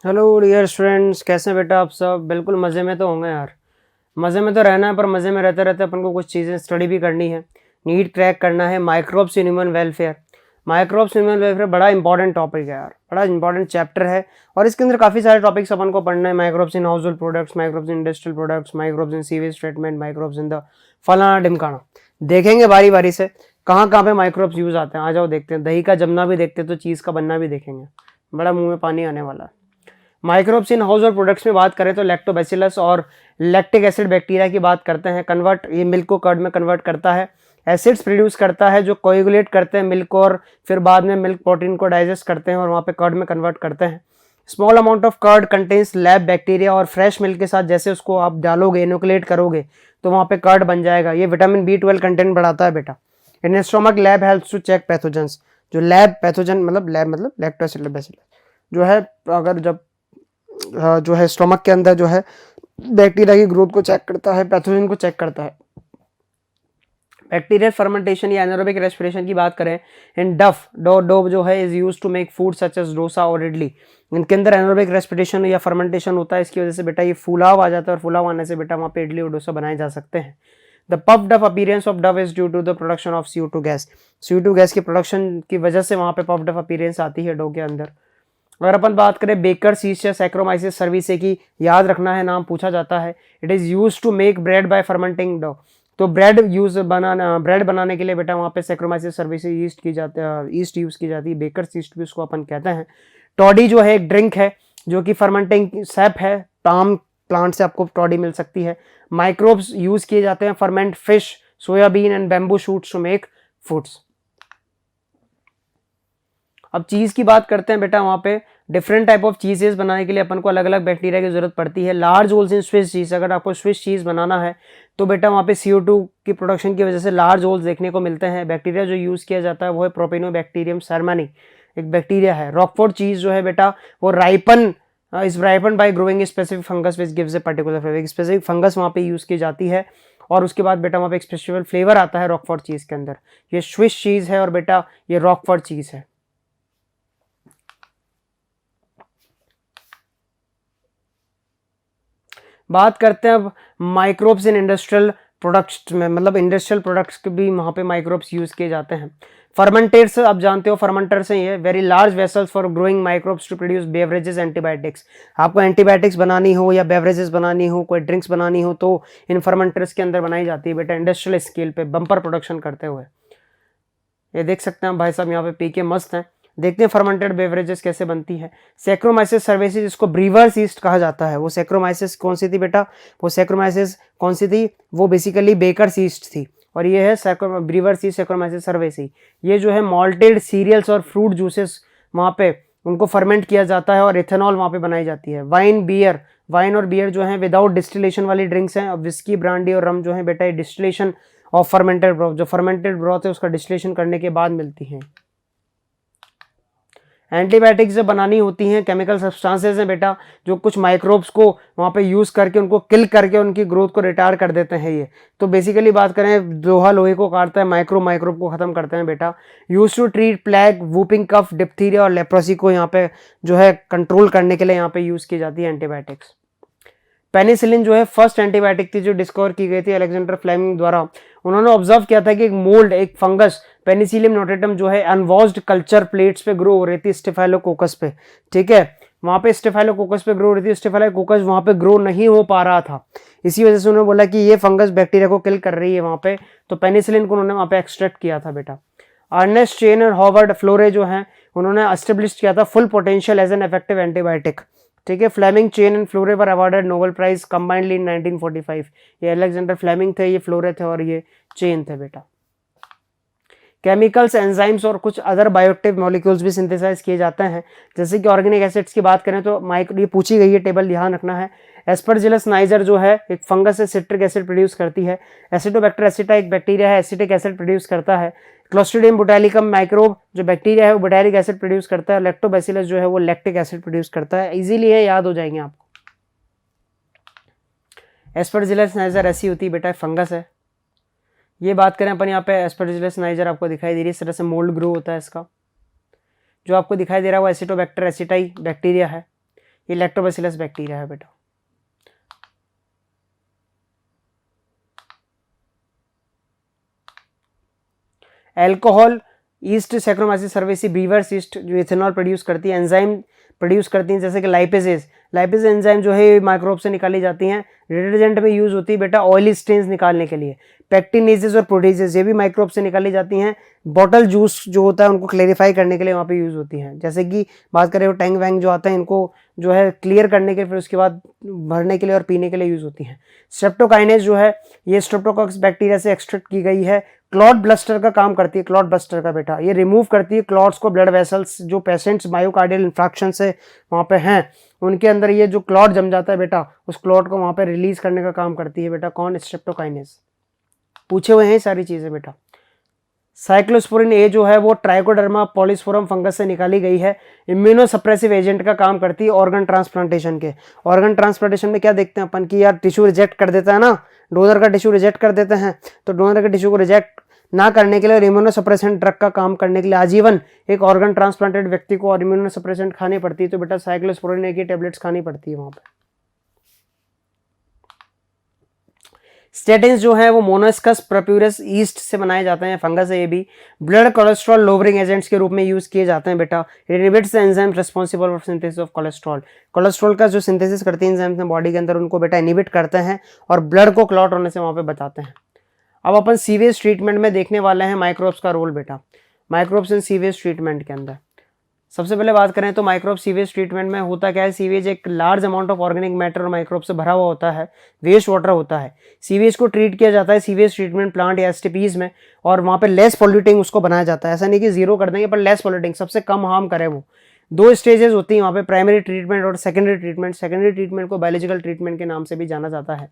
Hello dear students, कैसे हैं बेटा आप सब? बिल्कुल मज़े में तो होंगे यार। मज़े में तो रहना है, पर मज़े में रहते रहते अपन को कुछ चीज़ें स्टडी भी करनी है, नीट क्रैक करना है। Microbes in human welfare, microbes in human welfare बड़ा इंपॉर्टेंट टॉपिक है यार, बड़ा इंपॉर्टेंट चैप्टर है। और इसके अंदर काफ़ी सारे टॉपिक्स अपन को पढ़ना है। Microbes in house hold products, microbes in industrial products, microbes in sewage treatment, microbes in the फलाना ढिमकाना। देखेंगे बारी बारी से कहाँ कहाँ पे माइक्रोब्स यूज़ आते हैं। आ जाओ देखते हैं, दही का जमना भी देखते हैं तो चीज़ का बनना भी देखेंगे। बड़ा मुंह में पानी आने वाला है। Microbes in house hold products में बात करें तो लैक्टोबैसिलस और लैक्टिक एसिड बैक्टीरिया की बात करते हैं। कन्वर्ट, ये मिल्क को कर्ड में कन्वर्ट करता है, एसिड्स प्रोड्यूस करता है जो कोएगुलेट करते हैं मिल्क को, और फिर बाद में मिल्क प्रोटीन को डाइजेस्ट करते हैं और वहाँ पे कर्ड में कन्वर्ट करते हैं। Small amount of curd contains LAB bacteria, और फ्रेश मिल्क के साथ जैसे उसको आप डालोगे, इनोकुलेट करोगे तो वहाँ पे कर्ड बन जाएगा। ये विटामिन B12 कंटेंट बढ़ाता है बेटा। In stomach LAB helps to check pathogens. जो लैब पैथोजन मतलब लैब मतलब लैक्टोबैसिलस जो है, अगर जब जो है स्टोमक के अंदर जो है बैक्टीरिया की ग्रोथ को चेक करता है, पैथोजन को चेक करता है। बैक्टीरियल फर्मेंटेशन या एनारोबिक रेस्पिरेशन की बात करें, इन डो जो है is used to make food such as dosa और इडली। इनके अंदर एनारोबिक रेस्पिरेशन या फर्मेंटेशन होता है, इसकी वजह से बेटा ये फूलाव आ जाता है, और फूलाव आने से बेटा वहाँ पे इडली और डोसा बनाए जा सकते हैं। The puffed up appearance of dough is due to the production of CO2 gas. CO2 gas की प्रोडक्शन की वजह से वहाँ पे पफ्ड अप अपीयरेंस आती है डो के अंदर। अगर अपन बात करें बेकर यीस्ट या सैक्रोमाइसिस सर्विसे की, याद रखना है, नाम पूछा जाता है। It is used to make bread by fermenting dough. तो ब्रेड बनाने के लिए बेटा वहाँ पे सैक्रोमाइसिस सर्विसे ईस्ट की जाती है, ईस्ट यूज की जाती है, बेकर ईस्ट भी उसको अपन कहते हैं। टॉडी जो है एक ड्रिंक है जो कि फर्मेंटिंग सैप है, पाम प्लांट से आपको टॉडी मिल सकती है। माइक्रोब्स यूज किए जाते हैं ferment fish, soybean and bamboo shoots to make foods. अब चीज़ की बात करते हैं बेटा, वहाँ पे डिफरेंट टाइप ऑफ चीजेस बनाने के लिए अपन को अलग अलग बैक्टीरिया की जरूरत पड़ती है। Large holes in Swiss cheese, अगर आपको स्विस चीज बनाना है तो बेटा वहाँ पे CO2 की प्रोडक्शन की वजह से लार्ज होल्स देखने को मिलते हैं। बैक्टीरिया जो यूज किया जाता है वो है प्रोपेनोबैक्टीरियम शर्मानी, एक बैक्टीरिया है। रॉकफोर्ड चीज जो है बेटा वो is ripen bye growing specific fungus which gives a particular flavour. एक स्पेसिफिक फंगस वहाँ पे यूज की जाती है और उसके बाद बेटा वहाँ पे एक स्पेशल फ्लेवर आता है रॉकफोर्ड चीज के अंदर। ये स्विस चीज है और बेटा ये रॉकफोर्ड चीज है। बात करते हैं अब माइक्रोब्स इन इंडस्ट्रियल प्रोडक्ट्स में, मतलब इंडस्ट्रियल प्रोडक्ट्स के भी वहाँ पे माइक्रोब्स यूज किए जाते हैं। फर्मेंटेट्स आप जानते हो, फर्मेंटर्स हैं ये very large vessels for growing microbes to produce beverages antibiotics. आपको एंटीबायोटिक्स बनानी हो या बेवरेजेस बनानी हो, कोई ड्रिंक्स बनानी हो तो इन फर्मेंटर्स के अंदर बनाई जाती है बेटा, इंडस्ट्रियल स्केल पे बम्पर प्रोडक्शन करते हुए। ये देख सकते हैं भाई साहब यहाँ पे पी के मस्त हैं। देखते हैं फर्मेंटेड बेवरेजेस कैसे बनती है। सैक्रोमाइसिस सर्वेसिस, जिसको ब्रीवर्स ईस्ट कहा जाता है, वो सैक्रोमाइसिस कौन सी थी बेटा? वो सैक्रोमाइसिस कौन सी थी? वो बेसिकली बेकर्स ईस्ट थी। और ये है ब्रीवर्स ईस्ट सैक्रोमाइसिस सर्वेसी। ये जो है मॉल्टेड सीरियल्स और फ्रूट जूसेस वहाँ पे उनको फर्मेंट किया जाता है और इथेनॉल वहाँ पे बनाई जाती है। वाइन और बियर जो है विदाउट डिस्टिलेशन वाली ड्रिंक्स हैं। और विस्की, ब्रांडी और रम जो है बेटा ये डिस्टिलेशन ऑफ फर्मेंटेड ब्रॉथ, जो फर्मेंटेड ब्रॉथ है उसका डिस्टिलेशन करने के बाद मिलती है। एंटीबायोटिक्स जो बनानी होती हैं, केमिकल सब्सटेंसेस हैं बेटा जो कुछ माइक्रोब्स को वहाँ पे यूज़ करके उनको किल करके उनकी ग्रोथ को रिटार्ड कर देते हैं। ये तो बेसिकली बात करें, लोहा लोहे को काटता है, माइक्रोब को ख़त्म करते हैं बेटा। Use to treat plague, whooping cough, diphtheria और लेप्रोसी को यहाँ पे जो है कंट्रोल करने के लिए यहाँ पे यूज़ की जाती है एंटीबायोटिक्स। पेनिसिलिन जो है फर्स्ट एंटीबायोटिक थी जो डिस्कवर की गई थी अलेक्जेंडर फ्लेमिंग द्वारा। उन्होंने ऑब्जर्व किया था कि एक मोल्ड, एक फंगस पेनिसिलियम नोटेटम जो है अनवॉश्ड कल्चर प्लेट्स पे ग्रो हो रही थी स्टेफाइलोकोकस पे। ठीक है, वहां पे स्टेफाइलोकोकस पे ग्रो हो रही थी, स्टेफाइलोकोकस वहां पे ग्रो नहीं हो पा रहा था। इसी वजह से उन्होंने बोला कि ये फंगस बैक्टीरिया को किल कर रही है वहां पे, तो पेनिसिलिन को उन्होंने वहां पे एक्सट्रैक्ट किया था बेटा। अर्नेस्ट चेन और हॉवर्ड फ्लोरे जो है उन्होंने एस्टेब्लिश किया था full potential as an effective antibiotic. ठीक है, Fleming, Chain and Florey were awarded Nobel prize combinedly in 1945। ये अलेक्जेंडर फ्लेमिंग थे, ये फ्लोरे थे और ये चेन थे बेटा। केमिकल्स, एंजाइम्स और कुछ अदर बायोएक्टिव मॉलिक्यूल्स भी सिंथेसाइज किए जाते हैं। जैसे कि ऑर्गेनिक एसिड्स की बात करें तो ये पूछी गई है टेबल, ध्यान रखना है। एस्परजिलस नाइजर जो है एक फंगस है, सिट्रिक एसिड प्रोड्यूस करती है। एसिडोबैक्टर एसिटा एक बैक्टीरिया है, एसिटिक एसिड प्रोड्यूस करता है। क्लोस्ट्रिडियम बोटैलिकम माइक्रोब जो बैक्टीरिया है वो बोटैलिक एसिड प्रोड्यूस करता है। लैक्टोबैसिलस जो है वो लैक्टिक एसिड प्रोड्यूस करता है। इजीली है, याद हो जाएंगे आपको। एस्परजिलस नाइजर ऐसी होती है बेटा, फंगस है। ये बात करें अपन यहाँ पे, एस्परजिलस नाइजर आपको दिखाई दे रही है, इस तरह से मोल्ड ग्रो होता है इसका। जो आपको दिखाई दे रहा है वो एसिटोबैक्टर एसिटाई बैक्टीरिया है। ये लैक्टोबैसिलस बैक्टीरिया है बेटा। Alcohol, east saccharomyces सर्वेसी, brewers east जो इथेनॉल प्रोड्यूस करती है, एंजाइम प्रोड्यूस करती हैं जैसे कि लाइपेजेज, लाइपेज एंजाइम जो है माइक्रोब से निकाली जाती हैं। डिटर्जेंट में यूज होती है बेटा ऑयली स्टेन्स निकालने के लिए। पेक्टिनेजेस और प्रोटीजेस ये भी माइक्रोब से निकाली जाती हैं। बॉटल जूस जो होता है उनको क्लेरिफाई करने के लिए वहाँ पे यूज होती हैं। जैसे कि बात करें वो टैंक वैंग जो आता है इनको जो है क्लियर करने के लिए, फिर उसके बाद भरने के लिए और पीने के लिए यूज होती हैं। स्ट्रेप्टोकाइनेज जो है ये स्ट्रेप्टोकॉकस बैक्टीरिया से एक्सट्रैक्ट की गई है। क्लॉट ब्लस्टर का काम करती है, क्लॉट ब्लस्टर का बेटा, ये रिमूव करती है क्लॉट्स को, ब्लड वेसल्स जो पेशेंट्स मायोकार्डियल इंफ्रैक्शन से वहाँ पे हैं उनके अंदर ये जो क्लॉट जम जाता है बेटा उस क्लॉट को वहाँ पे रिलीज करने का काम करती है बेटा कौन, स्ट्रेप्टोकाइनेज। पूछे हुए हैं सारी चीजें बेटा। साइक्लोस्पोरिन ए जो है वो ट्राइकोडर्मा पॉलीस्फोरम फंगस से निकाली गई है। इम्यूनो सप्रेसिव एजेंट का काम करती है ऑर्गन ट्रांसप्लांटेशन के। ऑर्गन ट्रांसप्लांटेशन में क्या देखते हैं अपन कि यार टिश्यू रिजेक्ट कर देता है ना, डोनर का टिश्यू रिजेक्ट कर देते हैं, तो डोनर के टिश्यू को रिजेक्ट ना करने के लिए इम्यूनो सप्रेसेंट ड्रग का काम करने के लिए आजीवन एक ऑर्गन ट्रांसप्लांटेड व्यक्ति को और इम्यूनो सप्रेसेंट खानी पड़ती है, तो बेटा साइक्लोस्पोरिन ए की टेब्लेट्स खानी पड़ती है वहां पर। स्टेटिन्स जो है वो मोनोस्कस प्रोप्यूरस ईस्ट से बनाए जाते हैं, फंगस है ये भी। ब्लड कोलेस्ट्रॉल लोवरिंग एजेंट्स के रूप में यूज किए जाते हैं बेटा। It inhibits the enzyme responsible for synthesis of cholesterol. Cholesterol का जो सिंथेसिस करती है एंजाइम्स बॉडी के अंदर उनको बेटा इनहिबिट करते हैं और ब्लड को क्लॉट होने से वहां पे बचाते हैं। अब अपन सीवेज ट्रीटमेंट में देखने वाले हैं माइक्रोब्स का रोल बेटा। माइक्रोब्स इन सीवेज ट्रीटमेंट के अंदर सबसे पहले बात करें तो माइक्रोब सीवेज ट्रीटमेंट में होता क्या है, सीवेज एक large amount of organic matter और माइक्रोब से भरा हुआ होता है, वेस्ट वाटर होता है। सीवेज को ट्रीट किया जाता है सीवेज ट्रीटमेंट प्लांट या एसटीपीज में, और वहाँ पे लेस पॉल्यूटिंग उसको बनाया जाता है। ऐसा नहीं कि जीरो कर देंगे पर लेस पॉल्यूटिंग, सबसे कम हार्म करे वो। 2 स्टेजेस होती हैं वहाँ पे, प्राइमरी ट्रीटमेंट और सेकेंडरी ट्रीटमेंट। सेकेंडरी ट्रीटमेंट को बायोलॉजिकल ट्रीटमेंट के नाम से भी जाना जाता है।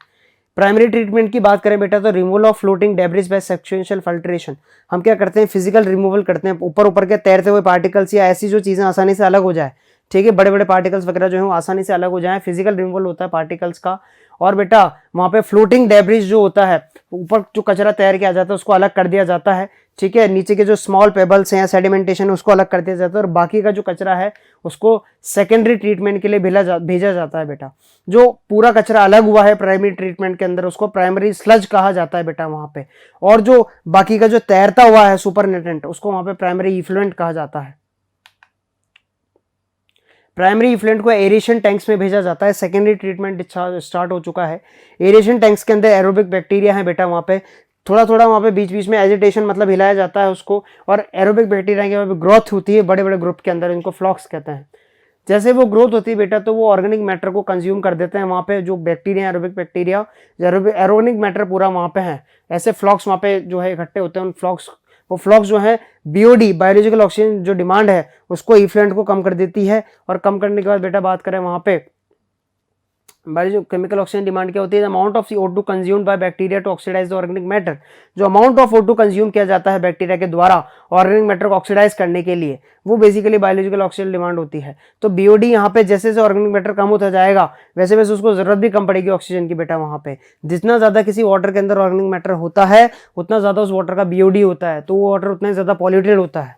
प्राइमरी ट्रीटमेंट की बात करें बेटा तो removal of floating debris by sequential filtration. हम क्या करते हैं, फिजिकल रिमूवल करते हैं, ऊपर के तैरते हुए पार्टिकल्स या ऐसी जो चीजें आसानी से अलग हो जाए, ठीक है, बड़े बड़े पार्टिकल्स वगैरह जो है वो आसानी से अलग हो जाए, फिजिकल रिमूवल होता है पार्टिकल्स का। और बेटा वहाँ पे फ्लोटिंग डेब्रिस जो होता है, ऊपर जो कचरा तैर के आ जाता है उसको अलग कर दिया जाता है, ठीक है। नीचे के जो स्मॉल पेबल्स हैं या सेडिमेंटेशन उसको अलग कर दिया जाता है, और बाकी का जो कचरा है उसको सेकेंडरी ट्रीटमेंट के लिए भेजा जाता है बेटा। जो पूरा कचरा अलग हुआ है प्राइमरी ट्रीटमेंट के अंदर उसको प्राइमरी स्लज कहा जाता है बेटा वहाँ पे, और जो बाकी का जो तैरता हुआ है सुपरनेटेंट उसको वहाँ पे प्राइमरी इफ्लुएंट कहा जाता है। प्राइमरी इफ्लुएंट को एरेशन टैंक्स में भेजा जाता है। सेकेंडरी ट्रीटमेंट स्टार्ट हो चुका है। एरेशन टैंक्स के अंदर एरोबिक बैक्टीरिया है बेटा, वहाँ पे थोड़ा थोड़ा वहाँ पे बीच बीच में एजिटेशन मतलब हिलाया जाता है उसको, और एरोबिक बैक्टीरिया की वहाँ पे ग्रोथ होती है बड़े बड़े ग्रुप के अंदर, इनको फ्लॉक्स कहते हैं। जैसे वो ग्रोथ होती है बेटा तो वो ऑर्गेनिक मैटर को कंज्यूम कर देते हैं वहाँ पे जो बैक्टीरिया, एरोबिक बैक्टीरिया, एरोनिक मैटर पूरा वहाँ पे है। ऐसे फ्लॉक्स वहाँ पे जो है इकट्ठे होते हैं, उन फ्लॉक्स वो फ्लॉक्स जो है बीओडी बायोलॉजिकल ऑक्सीजन जो डिमांड है उसको इफ्लुएंट को कम कर देती है, और कम करने के बाद बेटा बात करें वहाँ पे जो केमिकल ऑक्सीजन डिमांड क्या होती है, amount of CO2 consumed by bacteria to oxidise the organic matter. जो अमाउंट ऑफ O2 कंज्यूम किया जाता है बैक्टीरिया के द्वारा ऑर्गेनिक मैटर को ऑक्सीडाइज करने के लिए, वो बेसिकली बायोलॉजिकल ऑक्सीजन डिमांड होती है। तो बीओडी यहाँ पे जैसे जैसे ऑर्गेनिक मैटर कम होता जाएगा वैसे वैसे उसको जरूरत भी कम पड़ेगी ऑक्सीजन की बेटा वहाँ पे। जितना ज्यादा किसी वाटर के अंदर ऑर्गेनिक मैटर होता है उतना ज्यादा उस वाटर का बीओडी होता है, तो वो वाटर उतना ज्यादा पॉल्यूटेड होता है।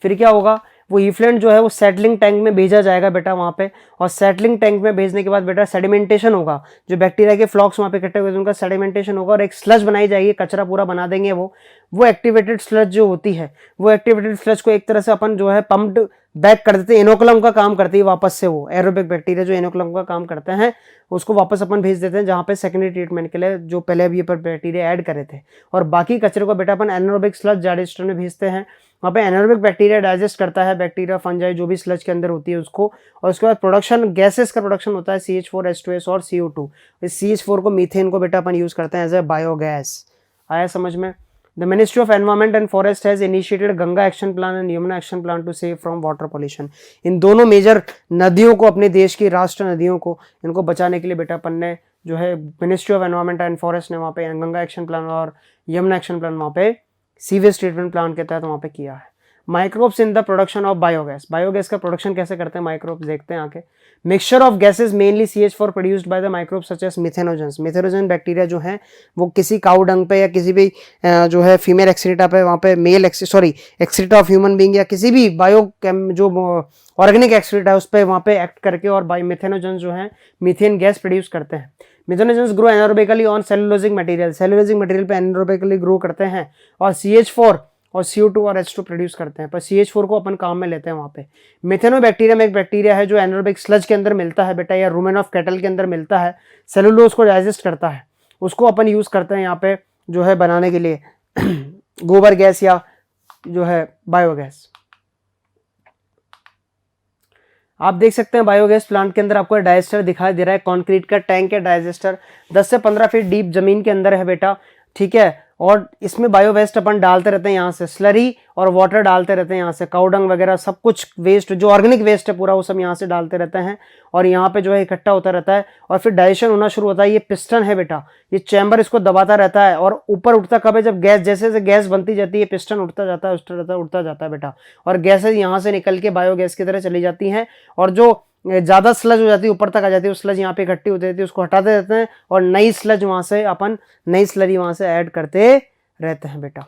फिर क्या होगा, वो इफ्लुएंट जो है वो सेटलिंग टैंक में भेजा जाएगा बेटा वहाँ पे, और सेटलिंग टैंक में भेजने के बाद बेटा सेडिमेंटेशन होगा। जो बैक्टीरिया के फ्लॉक्स वहाँ पे इकट्ठे हुए उनका सेडिमेंटेशन होगा और एक स्लज बनाई जाएगी, कचरा पूरा बना देंगे वो एक्टिवेटेड स्लज जो होती है, वो एक्टिवेटेड स्लज को एक तरह से अपन जो है पंप्ड बैक कर देते हैं, इनोकुलम का काम करती है वापस से। वो एरोबिक बैक्टीरिया जो इनोकुलम का काम करते हैं उसको वापस अपन भेज देते हैं जहाँ पे सेकेंडरी ट्रीटमेंट के लिए जो पहले अभी पर बैक्टीरिया ऐड करे थे, और बाकी कचरे को बेटा अपन एनारोबिक स्लज डाइजेस्टर में भेजते हैं। वहाँ पे एनारोबिक बैक्टीरिया डाइजेस्ट करता है बैक्टीरिया फंजाई जो भी स्लज के अंदर होती है उसको, और उसके बाद प्रोडक्शन गैसेस का प्रोडक्शन होता है CH4H2S और CO2। इस CH4 को मीथेन को बेटा अपन यूज करते हैं एज ए बायोगैस। आया समझ में। The Ministry of Environment and Forest has initiated Ganga action plan and Yamuna action plan to save from water pollution. इन दोनों मेजर नदियों को, अपने देश की राष्ट्र नदियों को, इनको बचाने के लिए बेटा अपन ने जो है ministry of environment and forest ने वहाँ पे गंगा एक्शन प्लान और यमुना एक्शन प्लान वहाँ पे सीवेज ट्रीटमेंट प्लान के तहत वहाँ पे किया है। Microbes in the production of biogas, biogas का प्रोडक्शन कैसे करते हैं माइक्रोब्स, देखते हैं आके। Mixture of gases mainly CH4 produced by the microbes such as methanogens, methanogen bacteria जो है वो किसी काउ डंग पे या किसी भी जो है फीमेल एक्सीटा पे, वहाँ पे मेल एक्सीटा ऑफ ह्यूमन बीइंग या किसी भी जो ऑर्गेनिक एक्सीटा है उस पर वहाँ पे एक्ट करके और बाई मिथेनोजन जो है मीथेन गैस प्रोड्यूस करते हैं। Methanogens grow anaerobically on cellulosic material, cellulosic material पे एनारोबिकली ग्रो करते हैं और CH4 और CO2 और H2 प्रोड्यूस करते हैं, पर CH4 को अपन काम में लेते हैं वहाँ पे। मिथेनोबैक्टीरिया में एक बैक्टीरिया है जो एनारोबिक स्लज के अंदर मिलता है बेटा, या रूमेन ऑफ कैटल के अंदर मिलता है, सेलुलोज को डाइजेस्ट करता है, उसको अपन यूज करते हैं यहाँ पे जो है बनाने के लिए गोबर गैस या जो है बायोगैस। आप देख सकते हैं बायोगैस प्लांट के अंदर आपको डाइजेस्टर दिखाई दे रहा है, कंक्रीट का टैंक है डाइजेस्टर, 10 से 15 फीट डीप जमीन के अंदर है बेटा, ठीक है। और इसमें बायो वेस्ट अपन डालते रहते हैं, यहाँ से स्लरी और वाटर डालते रहते हैं, यहाँ से काउडंग वगैरह सब कुछ वेस्ट जो ऑर्गेनिक वेस्ट है पूरा वो सब यहाँ से डालते रहते हैं और यहाँ पे जो है इकट्ठा होता रहता है और फिर डाइजेशन होना शुरू होता है। ये पिस्टन है बेटा, ये चैम्बर इसको दबाता रहता है और ऊपर उठता कब है, जब गैस जैसे जैसे गैस बनती जाती है पिस्टन उठता जाता है उठता जाता है बेटा, और गैसेज यहाँ से निकल के बायोगैस की तरह चली जाती हैं और जो ज़्यादा स्लज हो जाती है ऊपर तक आ जाती है, उस स्लज यहाँ पे इकट्ठी होती रहती है, उसको हटाते रहते हैं और नई स्लज वहाँ से अपन नई स्लरी वहाँ से ऐड करते रहते हैं बेटा।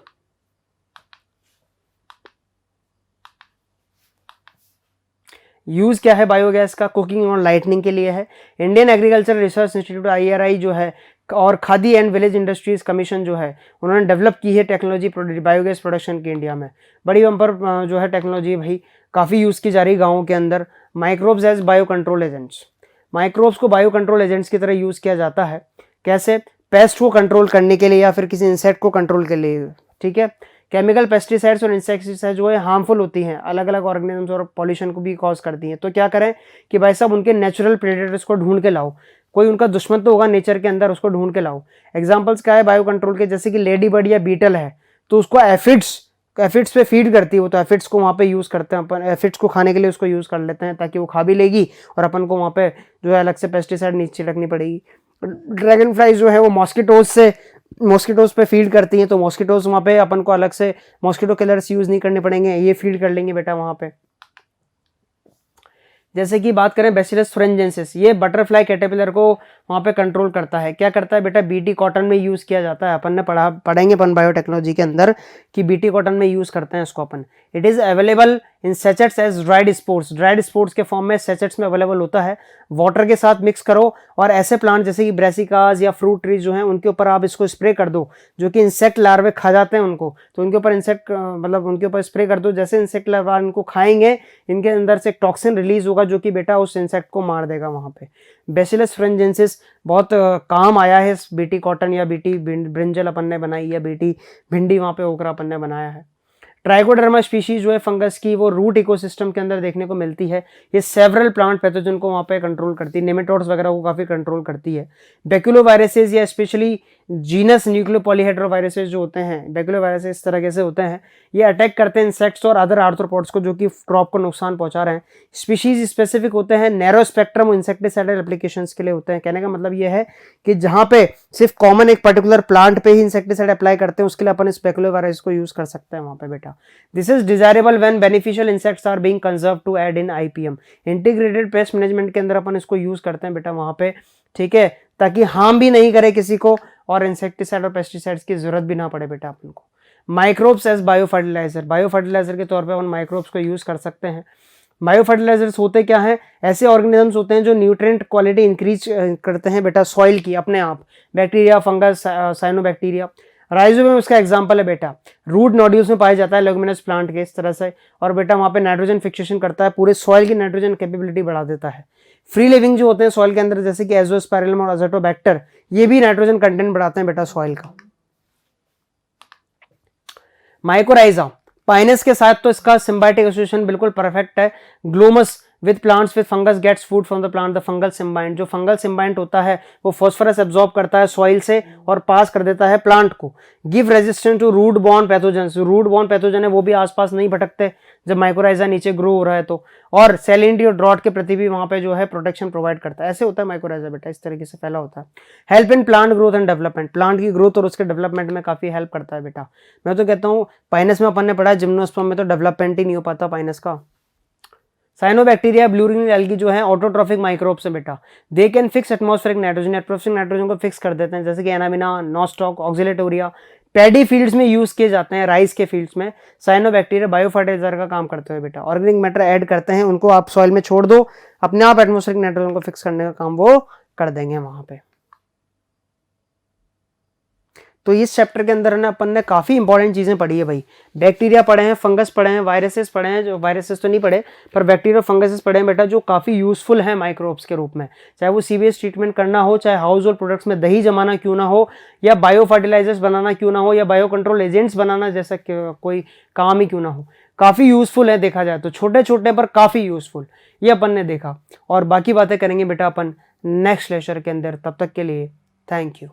यूज क्या है बायोगैस का, कुकिंग और लाइटनिंग के लिए है। Indian agriculture research institute IRI जो है और khadi and village industries commission जो है उन्होंने डेवलप की है टेक्नोलॉजी बायोगैस प्रोडक्शन की इंडिया में। बड़ी बम्पर जो है टेक्नोलॉजी भाई काफ़ी यूज़ की जा रही है गाँवों के अंदर। Microbes as bio control agents, microbes को बायो कंट्रोल एजेंट्स की तरह यूज़ किया जाता है। कैसे, पेस्ट को कंट्रोल करने के लिए या फिर किसी इंसेक्ट को कंट्रोल के लिए, ठीक है। केमिकल पेस्टिसाइड्स और इंसेक्टिसाइड्स जो है हार्मफुल होती हैं, अलग अलग ऑर्गेनिजम्स और पॉल्यूशन को भी कॉज करती हैं, तो क्या करें कि भाई साहब उनके नेचुरल प्रेडेटर्स को ढूंढ के लाओ, कोई उनका दुश्मन तो होगा नेचर के अंदर, उसको ढूंढ के लाओ। एग्जाम्पल्स क्या है बायो कंट्रोल के, जैसे कि लेडी बर्ड या बीटल है तो उसको एफिड्स पे फीड करती है वो, तो एफिड्स को वहाँ पे यूज़ करते हैं अपन, एफिड्स को खाने के लिए उसको यूज़ कर लेते हैं ताकि वो खा भी लेगी और अपन को वहाँ पे जो है अलग से पेस्टिसाइड नीचे रखनी पड़ेगी। ड्रैगन फ्लाइज जो है वो मॉस्किटोज पे फीड करती हैं, तो मॉस्किटोज वहाँ पे अपन को अलग से मॉस्किटो किलर्स यूज़ नहीं करने पड़ेंगे, ये फीड कर लेंगे बेटा वहाँ पे। जैसे कि बात करें बैसिलस thuringiensis, ये बटरफ्लाई कैटरपिलर को वहाँ पे कंट्रोल करता है। क्या करता है बेटा, बीटी कॉटन में यूज़ किया जाता है, अपन ने पढ़ेंगे अपन बायोटेक्नोलॉजी के अंदर कि बीटी कॉटन में यूज़ करते हैं इसको अपन। It is available in sachets as dried sports के फॉर्म में सेचेट्स में अवेलेबल होता है। वाटर के साथ मिक्स करो और ऐसे प्लांट जैसे कि ब्रेसिकास या फ्रूट ट्रीज जो हैं उनके ऊपर आप इसको स्प्रे कर दो, जो कि इंसेक्ट लार्वे खा जाते हैं उनको, तो उनके ऊपर उनके ऊपर स्प्रे कर दो। जैसे इंसेक्ट लार्वा इनको खाएंगे, इनके अंदर से एक टॉक्सिन रिलीज होगा जो कि बेटा उस इंसेक्ट को मार देगा वहाँ पे। बैसिलस thuringiensis बहुत काम आया है इस बीटी कॉटन या बीटी ब्रिंजल अपन ने बनाई या बीटी भिंडी वहाँ पे ओकरा अपन ने बनाया है। ट्राइकोडर्मा स्पीशीज जो है फंगस की वो रूट इकोसिस्टम के अंदर देखने को मिलती है। ये सेवरल प्लांट पैथोजन को वहाँ पे कंट्रोल करती है, नेमेटोड्स वगैरह को काफ़ी कंट्रोल करती है। बैक्यूलोवायरसेस या स्पेशली जीनस न्यूक्लियोपॉलीहेड्रोवायरसेस जो होते हैं, बैक्यूलोवायरसेस इस तरह से होते हैं, ये अटैक करते हैं इंसेक्ट्स और अदर आर्थ्रोपोड्स को जो कि क्रॉप को नुकसान पहुंचा रहे हैं। स्पीशीज स्पेसिफिक होते हैं, नैरो स्पेक्ट्रम इंसेक्टिसाइडल एप्लीकेशंस के लिए होते हैं। कहने का मतलब ये है कि जहाँ पे सिर्फ कॉमन एक पर्टिकुलर प्लांट पे ही इंसेक्टिसाइड अप्लाई करते हैं उसके लिए अपन इस बैक्यूलोवायरस को यूज कर सकते हैं वहाँ पे बेटा। This is desirable when beneficial insects are being conserve to aid in IPM, integrated pest management के अंदर अपन इसको यूज करते हैं बेटा वहाँ पे, ठीक है, ताकि हार्म भी नहीं करे किसी को और इंसेक्टिसाइड और पेस्टिसाइड्स की जरूरत भी ना पड़े बेटा अपन को। माइक्रोब्स एज बायो फर्टिलाइजर के तौर पे अपन माइक्रोब्स को यूज कर सकते हैं। बायो फर्टिलाइजर्स होते क्या है, ऐसे ऑर्गेनिजम्स होते हैं जो न्यूट्रिएंट क्वालिटी इंक्रीज करते हैं बेटा सॉइल की अपने आप, बैक्टीरिया, फंगस, साइनोबैक्टीरिया। राइजोबियम उसका एग्जाम्पल है बेटा, रूट नोड्यूल्स में पाया जाता है लेगुमिनस प्लांट के इस तरह से, और बेटा वहाँ पे नाइट्रोजन फिक्सेशन करता है, पूरे सॉइल की नाइट्रोजन कैपेबिलिटी बढ़ा देता है। फ्री लिविंग जो होते हैं सॉइल के अंदर जैसे कि एजोस्पाइरलम और अज़ोटोबैक्टर, ये भी नाइट्रोजन कंटेंट बढ़ाते हैं बेटा सॉइल का। माइकोराइजा, पाइनस के साथ तो इसका सिम्बायोटिक एसोसिएशन बिल्कुल परफेक्ट है। Glomus with plants with fungus gets food from the plant the fungal symbiont, जो फंगल सिम्बाइंट होता है वो फॉस्फोरस एब्जॉर्ब करता है सॉइल से और पास कर देता है प्लांट को। Give resistance to root borne pathogen, root borne pathogen है वो भी आसपास नहीं भटकते जब माइकोराइजा नीचे ग्रो हो रहा है तो, और सैलिनिटी और ड्रॉट के प्रति भी वहां पे जो है प्रोटेक्शन प्रोवाइड करता है। ऐसे होता है माइकोराइजा बेटा, इस तरीके से फैला होता है। Help in plant growth and development, plant की ग्रोथ और उसके डेवलपमेंट में काफी हेल्प करता है बेटा। मैं तो कहता हूँ पाइनस में अपन ने पढ़ा, जिम्नोस्पर्म में तो डेवलपमेंट ही नहीं हो पाता पाइनस का। साइनोबैक्टीरिया ब्लू रिंग एल्गी जो है ऑटोट्रॉफिक माइक्रोब्स है बेटा, they can fix atmospheric nitrogen, atmospheric nitrogen को फिक्स कर देते हैं, जैसे कि एनामिना, नॉस्टॉक, ऑक्सिलेटोरिया। पैडी फील्ड्स में यूज किए जाते हैं, राइस के फील्ड्स में साइनोबैक्टीरिया बायो फर्टिलाइजर का काम करते हुए बेटा। ऑर्गेनिक मैटर ऐड करते हैं, उनको आप सॉइल में छोड़ दो, अपने आप एटमॉस्फेरिक नाइट्रोजन को फिक्स करने का काम वो कर देंगे वहां पे। तो इस चैप्टर के अंदर ना अपन ने काफी इंपॉर्टेंट चीजें पढ़ी है भाई। बैक्टीरिया पढ़े हैं, फंगस पढ़े हैं, वायरसेस पढ़े हैं, जो वायरसेस तो नहीं पढ़े पर बैक्टीरिया फंगसेस पढ़े हैं बेटा, जो काफी यूजफुल है माइक्रोब्स के रूप में। चाहे वो सीवेज ट्रीटमेंट करना हो, चाहे हाउस होल्ड प्रोडक्ट्स में दही जमाना क्यों ना हो, या बायो फर्टिलाइजर्स बनाना क्यों ना हो, या बायो कंट्रोल एजेंट्स बनाना जैसा कोई काम ही क्यों ना हो, काफी यूजफुल है देखा जाए तो। छोटे छोटे पर काफी यूजफुल, ये अपन ने देखा। और बाकी बातें करेंगे बेटा अपन नेक्स्ट लेक्चर के अंदर। तब तक के लिए थैंक यू।